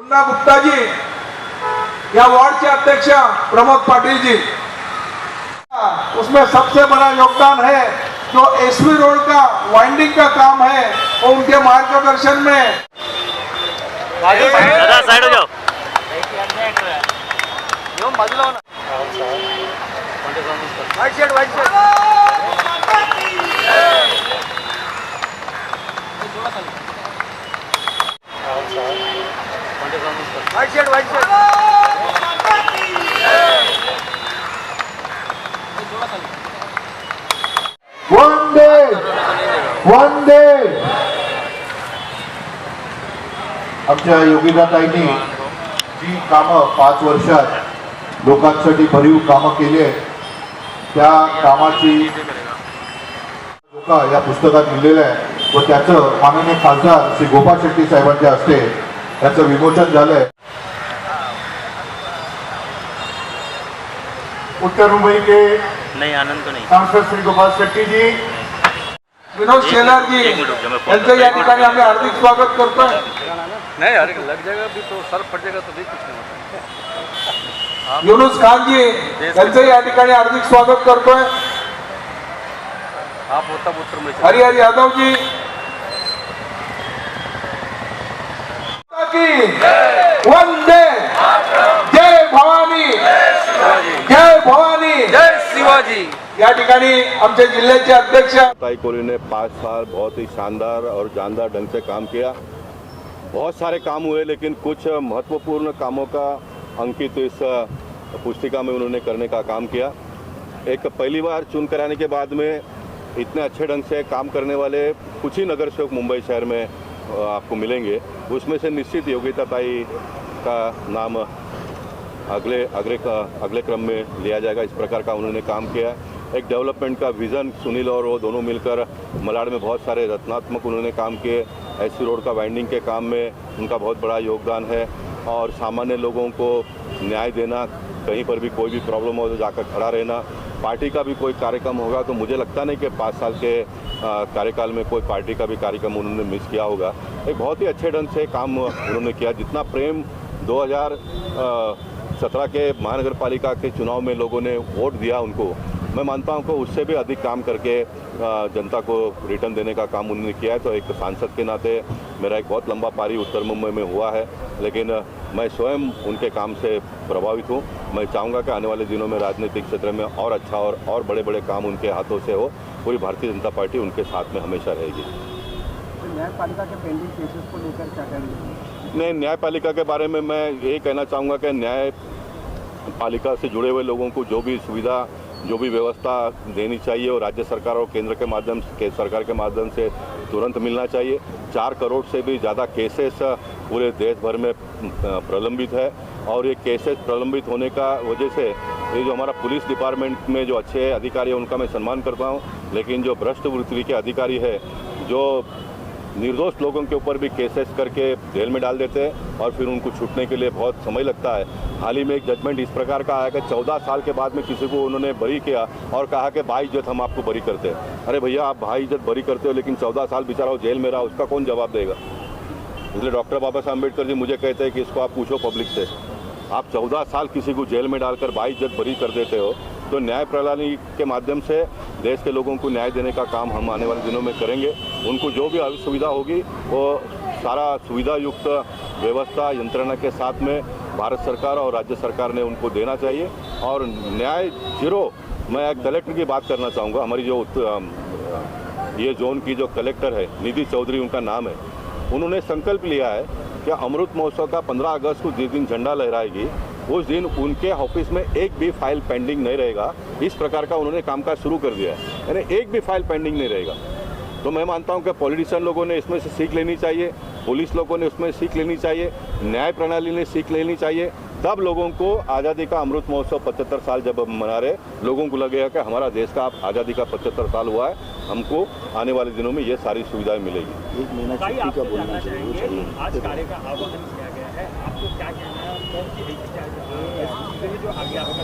गुप्ता जी, या वार्ड के अध्यक्ष प्रमोद पाटिल जी, उसमें सबसे बड़ा योगदान है जो एसवी रोड का वाइंडिंग का काम है वो उनके मार्गदर्शन में। दादा साइड हो जाओ। वंदे आमच्या योगिताताईंनी जी कामं 5 वर्षात लोकांसाठी भरीव कामं केली आहेत त्या कामाची लोका या पुस्तकात लिहिलेलं आहे व त्याचं माननीय खासदार श्री गोपाळ शेट्टी साहेबांच्या हस्ते त्याचं विमोचन झालंय। उत्तर मुंबई के नहीं आनंद तो नहीं सांसद श्री गोपाल शेट्टी जी, विनोद शेलार जी यांचं या ठिकाणी आम्ही हार्दिक स्वागत करतोय। नहीं यार लग जाएगा भी तो सर फट जाएगा तो भी कुछ नहीं होता। युनुस खान जी यांचं या ठिकाणी हार्दिक स्वागत करतोय। आप होता उत्तर में हरिहर यादव जी की वंदे जय भवानी, जय भवानी, जय शिवाजी। या ठिकाणी आमचे जिल्ह्याचे अध्यक्ष ताई कोहली ने 5 साल बहुत ही शानदार और जानदार ढंग से काम किया। बहुत सारे काम हुए लेकिन कुछ महत्वपूर्ण कामों का अंकित इस पुस्तिका में उन्होंने करने का काम किया। एक पहली बार चुन कर आने के बाद में इतने अच्छे ढंग से काम करने वाले कुछ ही नगर सेवक मुंबई शहर में आपको मिलेंगे। उसमें से निश्चित योगिताताई का नाम अगले क्रम में लिया जाएगा। इस प्रकार का उन्होंने काम किया। एक डेवलपमेंट का विज़न सुनील और वो दोनों मिलकर मलाड में बहुत सारे रचनात्मक उन्होंने काम किए। एससी रोड का वाइंडिंग के काम में उनका बहुत बड़ा योगदान है और सामान्य लोगों को न्याय देना, कहीं पर भी कोई भी प्रॉब्लम हो तो जाकर खड़ा रहना। पार्टी का भी कोई कार्यक्रम होगा तो मुझे लगता नहीं कि 5 साल के कार्यकाल में कोई पार्टी का भी कार्यक्रम उन्होंने मिस किया होगा। एक बहुत ही अच्छे ढंग से काम उन्होंने किया। जितना प्रेम 2017 के महानगर पालिका के चुनाव में लोगों ने वोट दिया उनको, मैं मानता हूं कि उससे भी अधिक काम करके जनता को रिटर्न देने का काम उन्होंने किया है। तो एक सांसद के नाते मेरा एक बहुत लंबा पारी उत्तर मुंबई में हुआ है, लेकिन मैं स्वयं उनके काम से प्रभावित हूं। मैं चाहूँगा कि आने वाले दिनों में राजनीतिक क्षेत्र में और अच्छा और बड़े बड़े काम उनके हाथों से हो। पूरी भारतीय जनता पार्टी उनके साथ में हमेशा रहेगी। न्यायपालिका के पेंडिंग केसेस को लेकर क्या करेंगे? नहीं, न्यायपालिका के बारे में मैं यही कहना चाहूँगा कि न्यायपालिका से जुड़े हुए लोगों को जो भी सुविधा, जो भी व्यवस्था देनी चाहिए और राज्य सरकार और केंद्र के माध्यम से सरकार के माध्यम से तुरंत मिलना चाहिए। 4 करोड़ से भी ज़्यादा केसेस पूरे देश भर में प्रलंबित है और ये केसेस प्रलंबित होने का वजह से ये जो हमारा पुलिस डिपार्टमेंट में जो अच्छे अधिकारी हैं उनका मैं सम्मान करता हूँ, लेकिन जो भ्रष्ट वृत्ति के अधिकारी है जो निर्दोष लोगों के ऊपर भी केसेस करके जेल में डाल देते हैं और फिर उनको छूटने के लिए बहुत समय लगता है। हाल ही में एक जजमेंट इस प्रकार का आया कि 14 साल के बाद में किसी को उन्होंने बरी किया और कहा कि भाई इज्जत हम आपको बरी करते हैं। अरे भैया, आप भाई इज्जत बरी करते हो लेकिन 14 साल बेचारा जेल में रहा, उसका कौन जवाब देगा? इसलिए डॉक्टर बाबा साहब अम्बेडकर जी मुझे कहते हैं कि इसको आप पूछो पब्लिक से। आप 14 साल किसी को जेल में डालकर भाई इज्जत बरी कर देते हो, तो न्याय प्रणाली के माध्यम से देश के लोगों को न्याय देने का काम हम आने वाले दिनों में करेंगे। उनको जो भी सुविधा होगी वो सारा सुविधा युक्त व्यवस्था यंत्रणा के साथ में भारत सरकार और राज्य सरकार ने उनको देना चाहिए। और न्याय जीरो, मैं कलेक्टर की बात करना चाहूँगा। हमारी जो ये जोन की जो कलेक्टर है निधि चौधरी उनका नाम है, उन्होंने संकल्प लिया है कि अमृत महोत्सव का 15 अगस्त को जिस दिन झंडा लहराएगी उस दिन उनके ऑफिस में एक भी फाइल पेंडिंग नहीं रहेगा। इस प्रकार का उन्होंने कामकाज शुरू कर दिया है, यानी एक भी फाइल पेंडिंग नहीं रहेगा। तो मैं मानता हूं कि पॉलिटिशियन लोगों ने इसमें से सीख लेनी चाहिए, पुलिस लोगों ने उसमें सीख लेनी चाहिए, न्याय प्रणाली ने सीख लेनी चाहिए। तब लोगों को आज़ादी का अमृत महोत्सव 75 साल जब मना रहे, लोगों को लगेगा कि हमारा देश का आज़ादी का 75 साल हुआ है, हमको आने वाले दिनों में ये सारी सुविधाएं मिलेगी। 1 महीना छुट्टी का बोलना चाहिए। आज कार्य का आह्वान किया गया है, आपको क्या कहना है? कौन सी जो आगे आपका?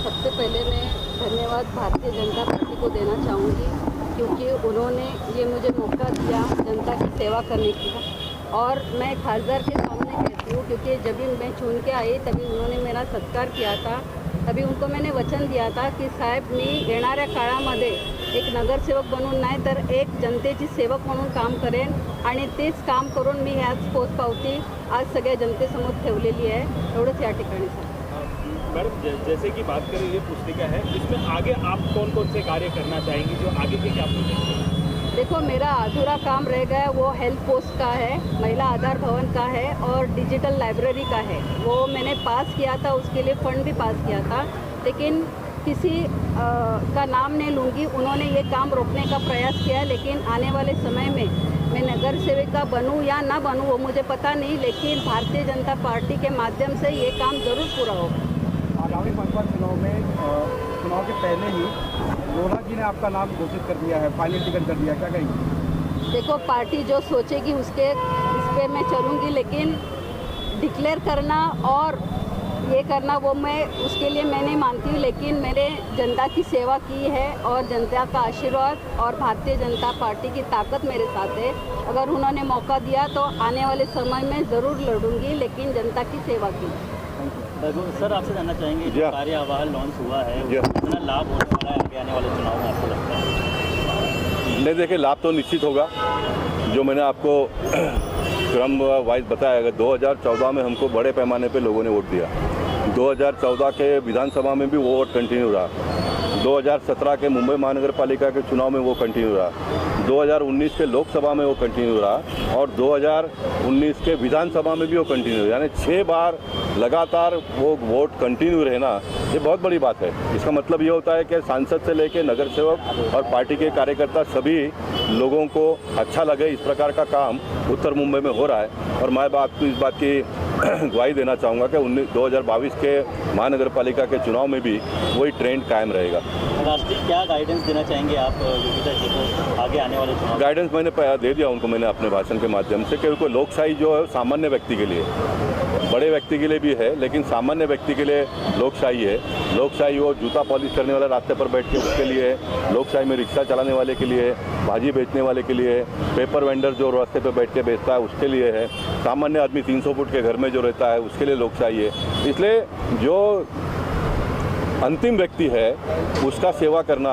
सबसे पहले मैं धन्यवाद भारतीय जनता पार्टी को देना चाहूँगी, क्योंकि उन्होंने ये मुझे मौका दिया जनता की सेवा करने का। और मैं खासदार के सामने इसलिए कहती हूँ क्योंकि जब भी मैं चुन के आई तभी उन्होंने मेरा सत्कार किया था। तभी उनको मैंने वचन दिया था की साहेब मी येणाऱ्या काळामध्ये एक नगरसेवक बनून नाही तर एक जनतेची सेवक म्हणून काम करेन आणि तेच काम करून मी ह्याच पोचपावती आज सगळ्या जनतेसमोर ठेवलेली आहे। एवढंच या ठिकाणी सांगते। मैडम जैसे कि बात करें ये पुस्तिका है, इसमें आगे आप कौन कौन से कार्य करना चाहेंगी जो आगे के क्या प्रोजेक्ट हैं? देखो मेरा अधूरा काम रह गया वो हेल्थ पोस्ट का है, महिला आधार भवन का है और डिजिटल लाइब्रेरी का है। वो मैंने पास किया था, उसके लिए फंड भी पास किया था, लेकिन किसी का नाम नहीं लूँगी, उन्होंने ये काम रोकने का प्रयास किया। लेकिन आने वाले समय में मैं नगर सेविका बनूँ या ना बनूँ वो मुझे पता नहीं, लेकिन भारतीय जनता पार्टी के माध्यम से ये काम ज़रूर पूरा होगा। आगामी पंचायत चुनाव में चुनाव के पहले ही लोढ़ा जी ने आपका नाम घोषित कर दिया है, फाइनल टिकट कर दिया, क्या कहेंगे? देखो पार्टी जो सोचेगी इस पे मैं चलूँगी, लेकिन डिक्लेयर करना और ये करना वो मैं उसके लिए मैं नहीं मानती हूँ। लेकिन मैंने जनता की सेवा की है और जनता का आशीर्वाद और भारतीय जनता पार्टी की ताकत मेरे साथ है। अगर उन्होंने मौका दिया तो आने वाले समय में ज़रूर लड़ूंगी, लेकिन जनता की सेवा की। सर आपसे जानना चाहेंगे जो कार्य अहवाल लॉन्च हुआ है कितना लाभ होने वाला है आगे आने वाले चुनाव में आपको लगता है? नहीं, देखिए लाभ तो निश्चित होगा। जो मैंने आपको क्रम वाइज बताया, अगर 2014 में हमको बड़े पैमाने पे लोगों ने वोट दिया, 2014 के विधानसभा में भी वो वोट कंटिन्यू रहा, 2017 के मुंबई महानगर पालिका के चुनाव में वो कंटिन्यू रहा, 2019 के लोकसभा में वो कंटिन्यू रहा और 2019 के विधानसभा में भी वो कंटिन्यू, यानी 6 बार लगातार वो वोट कंटिन्यू रहना, ये बहुत बड़ी बात है। इसका मतलब ये होता है कि सांसद से लेकर नगर सेवक और पार्टी के कार्यकर्ता सभी लोगों को अच्छा लगे, इस प्रकार का काम उत्तर मुंबई में हो रहा है। और मैं आपको इस बात की गवाही देना चाहूँगा कि 2022 के महानगर पालिका के चुनाव में भी वही ट्रेंड कायम रहेगा। राष्ट्रीय क्या गाइडेंस देना चाहेंगे आप योगिता जी को आगे आने वाले चुनाव? गाइडेंस मैंने दे दिया उनको, मैंने अपने भाषण के माध्यम से, क्योंकि लोकशाही जो है सामान्य व्यक्ति के लिए, बड़े व्यक्ति के लिए भी है, लेकिन सामान्य व्यक्ति के लिए लोकशाही है। लोकशाही वो जूता पॉलिश करने वाला रास्ते पर बैठ के उसके लिए है, लोकशाही में रिक्शा चलाने वाले के लिए है, भाजी बेचने वाले के लिए है, पेपर वेंडर जो रास्ते पर बैठ के बेचता है उसके लिए है, सामान्य आदमी 300 फुट के घर में जो रहता है उसके लिए लोकशाही है। इसलिए जो अंतिम व्यक्ति है उसका सेवा करना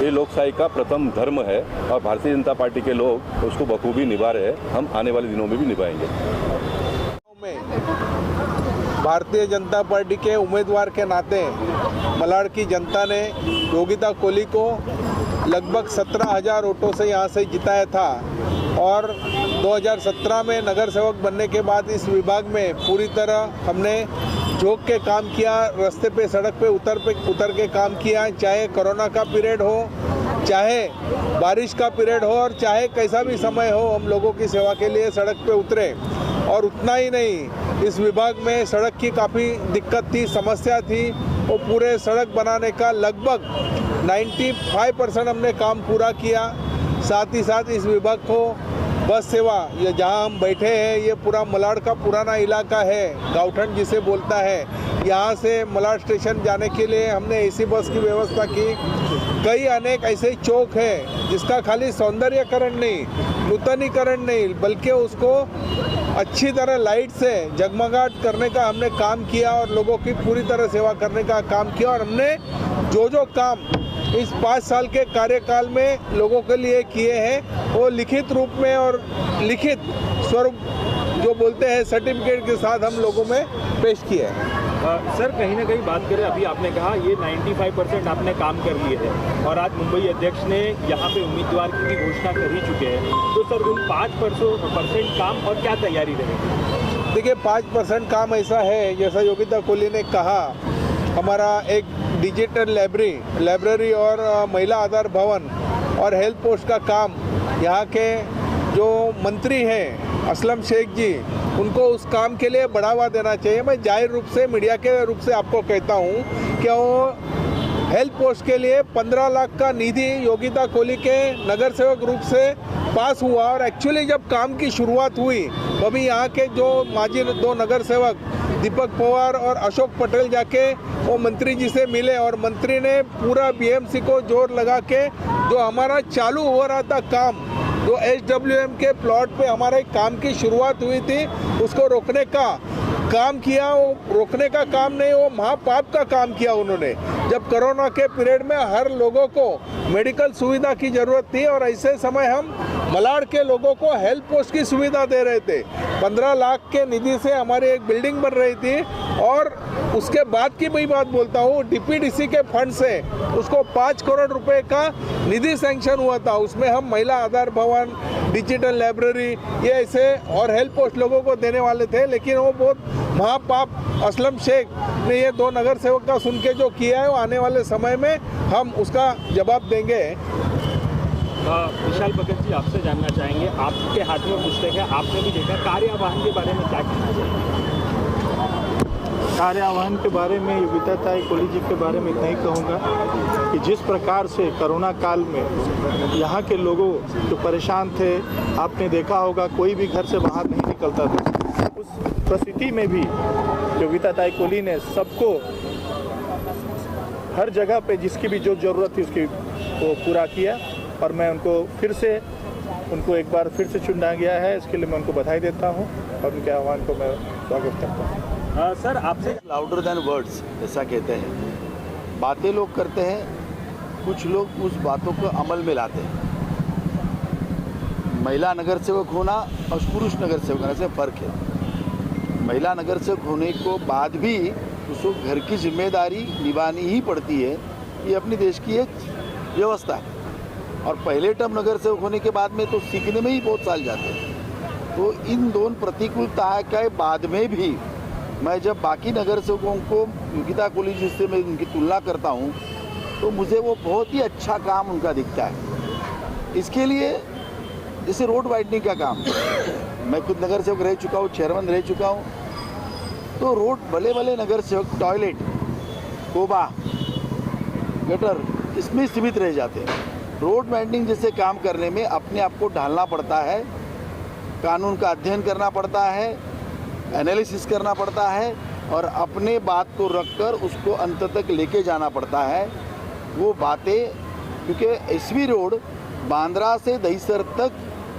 ये लोकशाही का प्रथम धर्म है और भारतीय जनता पार्टी के लोग उसको बखूबी निभा रहे हैं। हम आने वाले दिनों में भी निभाएंगे। भारतीय जनता पार्टी के उम्मीदवार के नाते मलाड की जनता ने योगिता कोहली को लगभग 17,000 वोटों से यहाँ से जिताया था और 2017 में नगर सेवक बनने के बाद इस विभाग में पूरी तरह हमने झोंक के काम किया, रास्ते पे सड़क पे उतर के काम किया, चाहे कोरोना का पीरियड हो, चाहे बारिश का पीरियड हो और चाहे कैसा भी समय हो, हम लोगों की सेवा के लिए सड़क पे उतरे। और उतना ही नहीं, इस विभाग में सड़क की काफ़ी दिक्कत थी, समस्या थी, वो पूरे सड़क बनाने का लगभग 95% हमने काम पूरा किया। साथ ही साथ इस विभाग को बस सेवा, ये जहाँ हम बैठे हैं ये पूरा मलाड का पुराना इलाका है, गाँवठन जिसे बोलता है, यहाँ से मलाड स्टेशन जाने के लिए हमने एसी बस की व्यवस्था की। कई अनेक ऐसे चौक है जिसका खाली सौंदर्यकरण नहीं, नूतनीकरण नहीं, बल्कि उसको अच्छी तरह लाइट से जगमगाहट करने का हमने काम किया और लोगों की पूरी तरह सेवा करने का काम किया। और हमने जो काम इस 5 साल के कार्यकाल में लोगों के लिए किए हैं वो लिखित रूप में और लिखित स्वरूप जो बोलते हैं सर्टिफिकेट के साथ हम लोगों में पेश किए हैं। सर कहीं ना कहीं बात करें, अभी आपने कहा ये 95% आपने काम कर लिए हैं और आज मुंबई अध्यक्ष ने यहाँ पे उम्मीदवार की भी घोषणा कर ही चुके हैं, तो सर उन 5% काम और क्या तैयारी रहेगी? देखिए 5% काम ऐसा है, जैसा योगिता कोहली ने कहा, हमारा एक डिजिटल लाइब्रेरी और महिला आधार भवन और हेल्थ पोस्ट का काम, यहाँ के जो मंत्री हैं असलम शेख जी, उनको उस काम के लिए बढ़ावा देना चाहिए। मैं जाहिर रूप से मीडिया के रूप से आपको कहता हूँ कि वो हेल्थ पोस्ट के लिए 15 लाख का निधि योगिता कोहली के नगर सेवक रूप से पास हुआ और एक्चुअली जब काम की शुरुआत हुई तभी यहाँ के जो माजी 2 नगर सेवक दीपक पवार और अशोक पटेल जाके वो मंत्री जी से मिले और मंत्री ने पूरा बीएमसी को जोर लगा के जो हमारा चालू हो रहा था काम जो SWM के प्लॉट पे हमारे काम की शुरुआत हुई थी उसको रोकने का काम किया। वो रोकने का काम नहीं, वो महापाप का काम किया उन्होंने। जब कोरोना के पीरियड में हर लोगों को मेडिकल सुविधा की ज़रूरत थी और ऐसे समय हम मलाड के लोगों को हेल्थ पोस्ट की सुविधा दे रहे थे। 15 लाख के निधि से हमारी एक बिल्डिंग बन रही थी और उसके बाद की मैं बात बोलता हूँ, DPDC के फंड से उसको 5 करोड़ रुपए का निधि सैंक्शन हुआ था। उसमें हम महिला आधार भवन, डिजिटल लाइब्रेरी ये ऐसे और हेल्थ पोस्ट लोगों को देने वाले थे, लेकिन वो बहुत महापाप असलम शेख ने ये 2 नगर सेवक का सुन के जो किया है वो आने वाले समय में हम उसका जवाब देंगे। विशाल भगत जी, आपसे जानना चाहेंगे, आपके हाथ में पुस्तक है, आपने भी देखा, कार्य आह्वान के बारे में क्या कहना चाहिए? कार्य आह्वान के बारे में योगिता ताई कोली जी के बारे में इतना ही कहूँगा कि जिस प्रकार से कोरोना काल में यहाँ के लोगों जो परेशान थे, आपने देखा होगा कोई भी घर से बाहर नहीं निकलता था। उस परिस्थिति में भी योगिता ताई कोली ने सबको हर जगह पे जिसकी भी जो ज़रूरत थी उसकी वो पूरा किया और मैं उनको एक बार फिर से चुना गया है, इसके लिए मैं उनको बधाई देता हूँ और उनके आह्वान को मैं स्वागत करता हूँ। सर, आपसे लाउडर देन वर्ड्स ऐसा कहते हैं। बातें लोग करते हैं, कुछ लोग उस बातों को अमल में लाते हैं। महिला नगर सेवक होना और पुरुष नगर सेवक होने से फ़र्क है। महिला नगर सेवक होने को बाद भी उसको घर की जिम्मेदारी निभानी ही पड़ती है, ये अपने देश की एक व्यवस्था है। और पहले टर्म नगर सेवक होने के बाद में तो सीखने में ही बहुत साल जाते हैं। तो इन दोनों प्रतिकूलता के बाद में भी मैं जब बाकी नगर सेवकों को योगिता कोली जी से मैं उनकी तुलना करता हूँ तो मुझे वो बहुत ही अच्छा काम उनका दिखता है। इसके लिए जैसे रोड वाइडनिंग का काम, मैं खुद नगर सेवक रह चुका हूँ, चेयरमैन रह चुका हूँ, तो रोड भले भले नगर सेवक टॉयलेट, कोबा, गटर इसमें सीमित रह जाते हैं। रोड वाइडनिंग जैसे काम करने में अपने आप को ढालना पड़ता है, कानून का अध्ययन करना पड़ता है, एनालिसिस करना पड़ता है और अपने बात को रखकर उसको अंत तक लेके जाना पड़ता है। वो बातें, क्योंकि एसवी रोड बांद्रा से दहीसर तक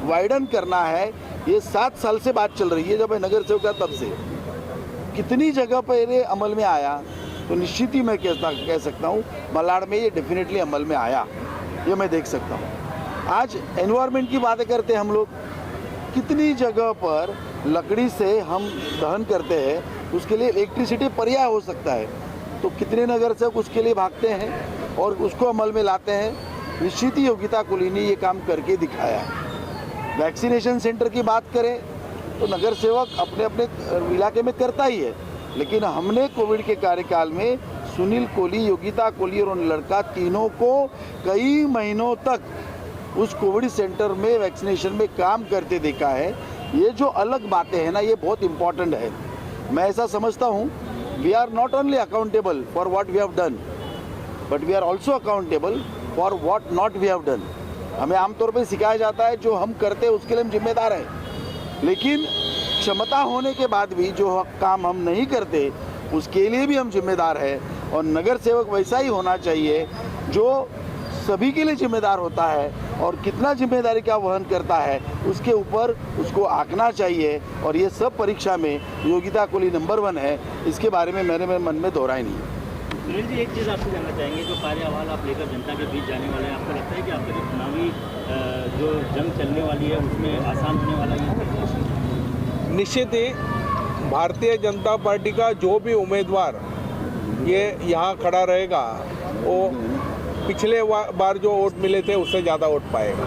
वाइडन करना है, ये 7 साल से बात चल रही है जब मैं नगर सेवक था तब से। कितनी जगह पर ये अमल में आया तो निश्चित ही मैं कह सकता हूँ मलाड में ये डेफिनेटली अमल में आया, ये मैं देख सकता हूँ। आज एनवायरनमेंट की बातें करते हैं हम लोग, कितनी जगह पर लकड़ी से हम दहन करते हैं, उसके लिए इलेक्ट्रिसिटी पर्याय हो सकता है, तो कितने नगर सेवक उसके लिए भागते हैं और उसको अमल में लाते हैं। निश्चित ही योगिता कोली ने ये काम करके दिखाया है। वैक्सीनेशन सेंटर की बात करें तो नगर सेवक अपने अपने इलाके में करता ही है, लेकिन हमने कोविड के कार्यकाल में सुनील कोली, योगिता कोली और लड़का तीनों को कई महीनों तक उस कोविड सेंटर में वैक्सीनेशन में काम करते देखा है। ये जो अलग बातें हैं ना, ये बहुत इम्पॉर्टेंट है। मैं ऐसा समझता हूँ, we are not only accountable for what we have done, but we are also accountable for what not we have done. हमें आमतौर पर सिखाया जाता है जो हम करते हैं उसके लिए हम जिम्मेदार हैं, लेकिन क्षमता होने के बाद भी जो काम हम नहीं करते उसके लिए भी हम जिम्मेदार हैं। और नगर सेवक वैसा ही होना चाहिए जो सभी के लिए जिम्मेदार होता है और कितना जिम्मेदारी का वहन करता है उसके ऊपर उसको आंकना चाहिए। और ये सब परीक्षा में योगिता कोली नंबर 1 है, इसके बारे में मेरे मन में दोहराई नहीं है। सुनील जी, एक चीज़ आपसे जानना चाहेंगे, जो कार्य अहवाल आप लेकर जनता के बीच जाने वाले हैं, आपको लगता है कि आपका जो चुनावी जो जंग चलने वाली है उसमें आसान होने वाला है? निश्चित ही भारतीय जनता पार्टी का जो भी उम्मीदवार ये यहाँ खड़ा रहेगा वो पिछले बार जो वोट मिले थे उससे ज़्यादा वोट पाएगा।